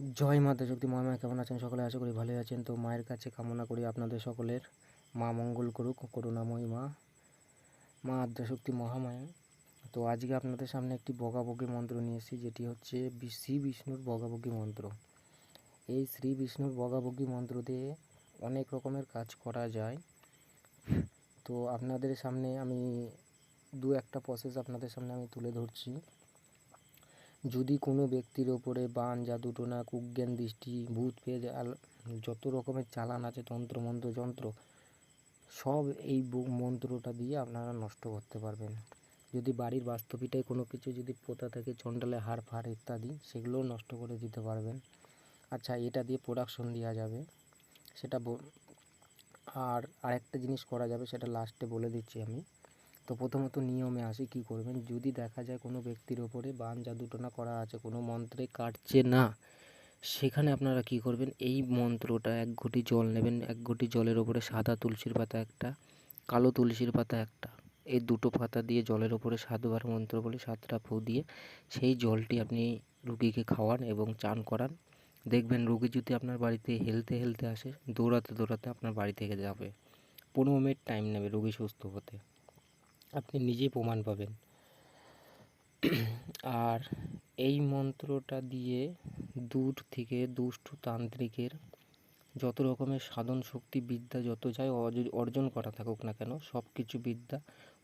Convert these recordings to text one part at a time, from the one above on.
জয় মাতা শক্তি মহামায়া, কেমন আছেন সকলে? আশা করি ভালোই আছেন। তো মায়ের কাছে কামনা করি আপনাদের সকলের মা মঙ্গল করুক, করুণাময়ী মা আদ্যাশক্তি মহামায়া। তো আজকে আপনাদের সামনে একটি বগাবগি মন্ত্র নিয়ে এসেছি, যেটি হচ্ছে শ্রী বিষ্ণুর বগাবগি মন্ত্র। এই শ্রী বিষ্ণুর বগাবগি মন্ত্র দিয়ে অনেক রকমের কাজ করা যায়। তো আপনাদের সামনে আমি দু একটা প্রসেস আপনাদের সামনে আমি তুলে ধরছি। যদি কোনো ব্যক্তির ওপরে বান, জাদুটোনা, কুজ্ঞান দৃষ্টি, ভূত পেয়ে যত রকমের চালান আছে, তন্ত্রমন্ত্র যন্ত্র, সব এই মন্ত্রটা দিয়ে আপনারা নষ্ট করতে পারবেন। যদি বাড়ির বাস্তুভিটায় কোনো কিছু যদি পোতা থাকে, চণ্ডালে হাড় ফাড় ইত্যাদি, সেগুলোও নষ্ট করে দিতে পারবেন। আচ্ছা, এটা দিয়ে প্রোডাকশন দেওয়া যাবে সেটা। আর আরেকটা জিনিস করা যাবে, সেটা লাস্টে বলে দিচ্ছি আমি। তো প্রথমত নিয়মে আসি, কী করবেন। যদি দেখা যায় কোনো ব্যক্তির ওপরে বান, জাদুটোনা করা আছে, কোনো মন্ত্রে কাটছে না, সেখানে আপনারা কি করবেন, এই মন্ত্রটা 1 ঘটি জল নেবেন। 1 ঘটি জলের ওপরে সাদা তুলসীর পাতা একটা, কালো তুলসীর পাতা একটা, এই দুটো পাতা দিয়ে জলের ওপরে 7 বার মন্ত্র বলে 7টা ফু দিয়ে সেই জলটি আপনি রুগীকে খাওয়ান এবং চান করান। দেখবেন রুগী যদি আপনার বাড়িতে হেলতে হেলতে আসে, দৌড়াতে দৌড়াতে আপনার বাড়ি থেকে যাবে। 15 মিনিট টাইম নেবে রুগী সুস্থ হতে, আপনি নিজেই প্রমাণ পাবেন। আর এই মন্ত্রটা দিয়ে দূর থেকে দুষ্ট তান্ত্রিকের যত রকমের সাধন শক্তি বিদ্যা যত যায় অর্জন করা থাকুক না কেন, সব কিছু বিদ্যা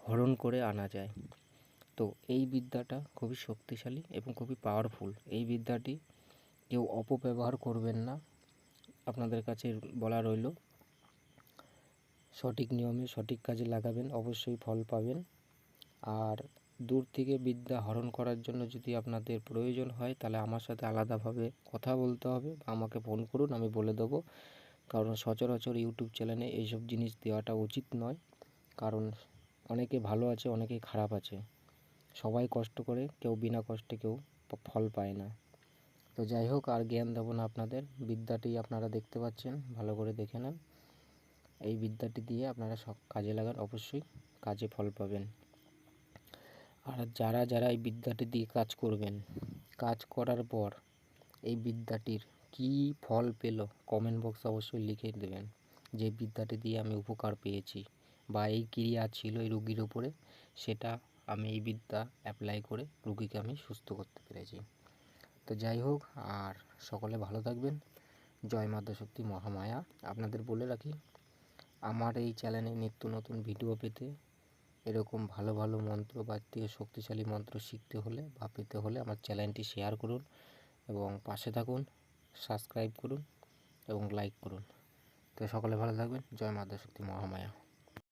হরণ করে আনা যায়। তো এই বিদ্যাটা খুবই শক্তিশালী এবং খুবই পাওয়ারফুল। এই বিদ্যাটি কেউ অপব্যবহার করবেন না, আপনাদের কাছে বলা রইল। সঠিক নিয়মে সঠিক কাজে লাগাবেন, অবশ্যই ফল পাবেন। আর দূর থেকে বিদ্যা হরণ করার জন্য যদি আপনাদের প্রয়োজন হয়, তাহলে আমার সাথে আলাদাভাবে কথা বলতে হবে বা আমাকে ফোন করুন, আমি বলে দেবো। কারণ সচরাচর ইউটিউব চ্যানেলে এইসব জিনিস দেওয়াটা উচিত নয়। কারণ অনেকে ভালো আছে, অনেকে খারাপ আছে। সবাই কষ্ট করে, কেউ বিনা কষ্টে কেউ ফল পায় না। তো যাই হোক, আর জ্ঞান দেবো না আপনাদের। বিদ্যাটি আপনারা দেখতে পাচ্ছেন, ভালো করে দেখে নেন। এই বিদ্যাটি দিয়ে আপনারা সব কাজে লাগান, অবশ্যই কাজে ফল পাবেন। আর যারা যারা এই বিদ্যাটি দিয়ে কাজ করবেন, কাজ করার পর এই বিদ্যাটির কী ফল পেল, কমেন্ট বক্সে অবশ্যই লিখে দেবেন যে বিদ্যাটি দিয়ে আমি উপকার পেয়েছি বা এই ক্রিয়া ছিল এই রোগীর উপরে, সেটা আমি এই বিদ্যা অ্যাপ্লাই করে রোগীকে আমি সুস্থ করতে পেরেছি। তো যাই হোক, আর সকলে ভালো থাকবেন। জয় মাতা শক্তি মহামায়া। আপনাদের বলে রাখি, আমার এই চ্যানেলে নিত্য নতুন ভিডিও পেতে, এরকম ভালো ভালো মন্ত্র বা শক্তিশালী মন্ত্র শিখতে হলে বা পেতে হলে আমার চ্যানেলটি শেয়ার করুন এবং পাশে থাকুন, সাবস্ক্রাইব করুন এবং লাইক করুন। তো সকলে ভালো থাকবেন। জয় মাতা শক্তি মহামায়া।